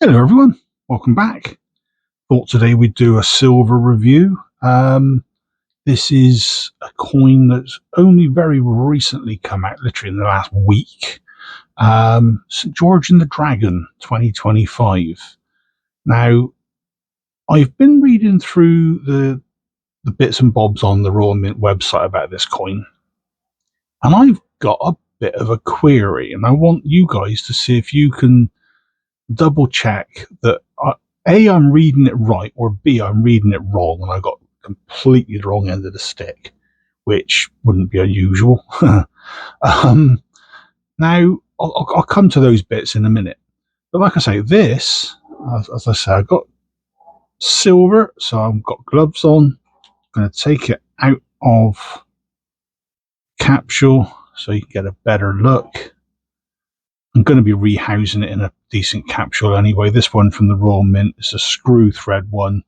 Hello everyone, welcome back. Thought today we'd do a silver review. This is a coin that's only very recently come out, literally in the last week. St. George and the Dragon 2025. Now, I've been reading through the bits and bobs on the Royal Mint website about this coin, and I've got a bit of a query, and I want you guys to see if you can double check that A, I'm reading it right, or B, I'm reading it wrong and I got completely the wrong end of the stick, which wouldn't be unusual. Now, I'll come to those bits in a minute. But like I say, this, as I say, I've got silver, so I've got gloves on. I'm going to take it out of capsule so you can get a better look. I'm going to be rehousing it in a decent capsule anyway. This one from the Royal Mint is a screw thread one,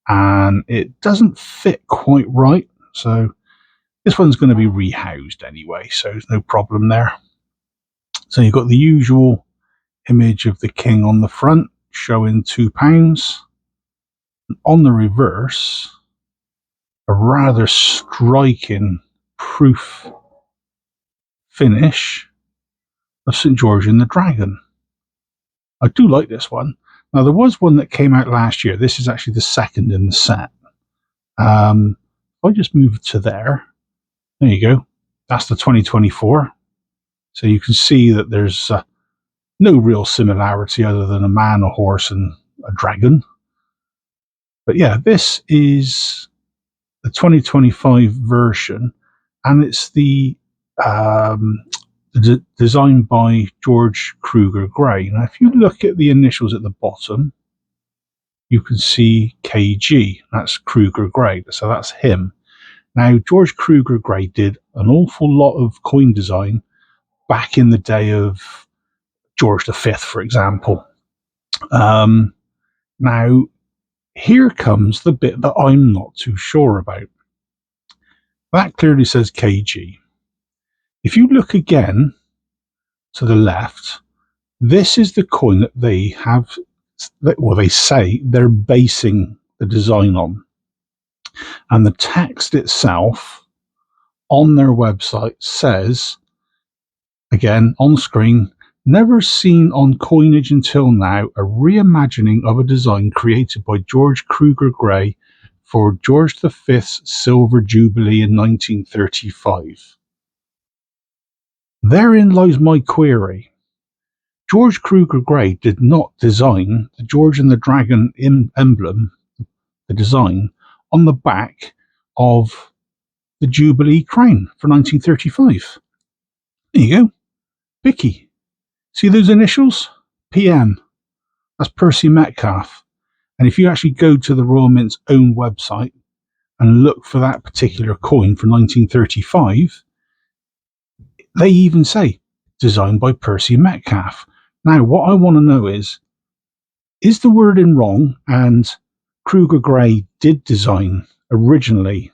and it doesn't fit quite right. So this one's going to be rehoused anyway, so there's no problem there. So you've got the usual image of the king on the front showing £2. And on the reverse, a rather striking proof finish of St. George and the Dragon. I do like this one. Now, there was one that came out last year. This is actually the second in the set. If I just move to there you go. That's the 2024. So you can see that there's no real similarity other than a man, a horse, and a dragon. But yeah, this is the 2025 version, and it's the designed by George Kruger Gray. Now, if you look at the initials at the bottom, you can see KG. That's Kruger Gray, so that's him. Now, George Kruger Gray did an awful lot of coin design back in the day of George V, for example. Now, here comes the bit that I'm not too sure about. That clearly says KG. If you look again to the left, this is the coin that they have, well, they say they're basing the design on. And the text itself on their website says, again on screen, never seen on coinage until now, a reimagining of a design created by George Kruger Gray for George V's Silver Jubilee in 1935. Therein lies my query. George Kruger Gray did not design the George and the Dragon emblem, the design, on the back of the Jubilee crown for 1935. There you go. Vicky. See those initials? PM. That's Percy Metcalfe. And if you actually go to the Royal Mint's own website and look for that particular coin for 1935, they even say, designed by Percy Metcalfe. Now, what I want to know is the wording wrong? And Kruger Gray did design originally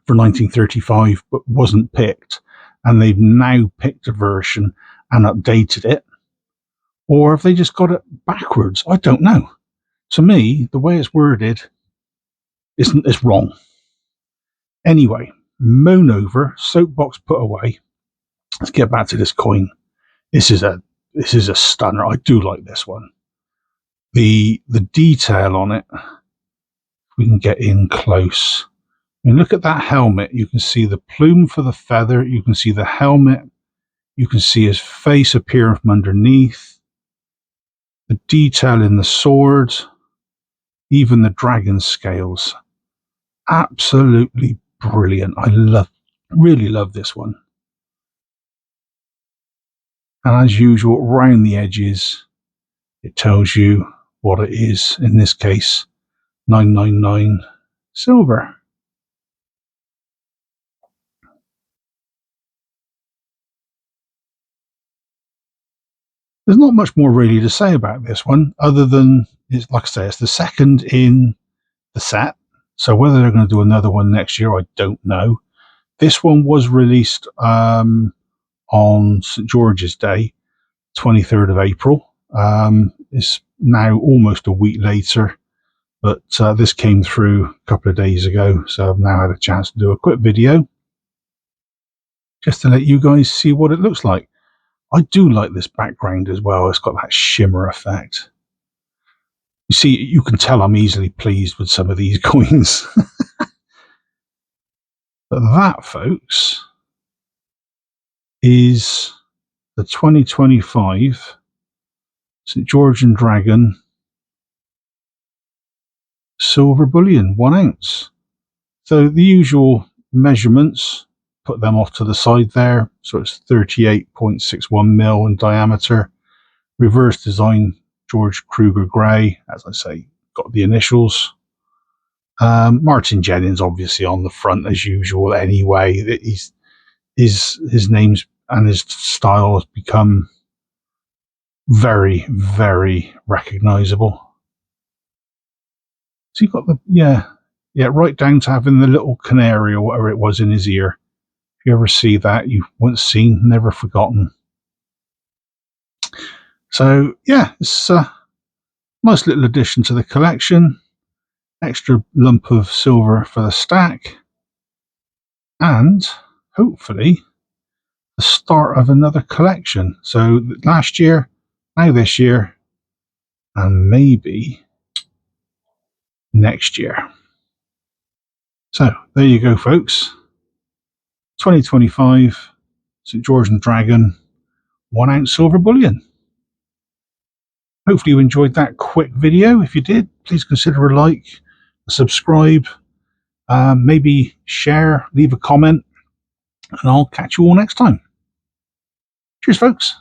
for 1935, but wasn't picked, and they've now picked a version and updated it? Or have they just got it backwards? I don't know. To me, the way it's worded is wrong. Anyway, moan over, soapbox put away. Let's get back to this coin. This is a stunner. I do like this one. The detail on it, if we can get in close. I mean, look at that helmet. You can see the plume for the feather. You can see the helmet. You can see his face appearing from underneath. The detail in the sword. Even the dragon scales. Absolutely brilliant. I really love this one. And as usual, around the edges, it tells you what it is. In this case, 999 silver. There's not much more really to say about this one, other than, it's, like I say, it's the second in the set. So whether they're going to do another one next year, I don't know. This one was released on St. George's Day, 23rd of April. It's now almost a week later, but this came through a couple of days ago, so I've now had a chance to do a quick video just to let you guys see what it looks like. I do like this background as well. It's got that shimmer effect. You see, you can tell I'm easily pleased with some of these coins. But that, folks, is the 2025 St. George and Dragon silver bullion, 1 ounce. So the usual measurements, put them off to the side there. So it's 38.61 mil in diameter. Reverse design, George Kruger Gray, as I say, got the initials. Martin Jennings obviously on the front as usual anyway. His name's and his style has become very, very recognizable. So you've got the, yeah, right down to having the little canary or whatever it was in his ear. If you ever see that, you once seen, never forgotten. So yeah, it's a nice little addition to the collection. Extra lump of silver for the stack. And hopefully the start of another collection. So last year, now this year, and maybe next year. So there you go, folks. 2025 St. George and Dragon 1 ounce silver bullion. Hopefully you enjoyed that quick video. If you did, please consider a like, a subscribe, maybe share, leave a comment, and I'll catch you all next time. Cheers, folks.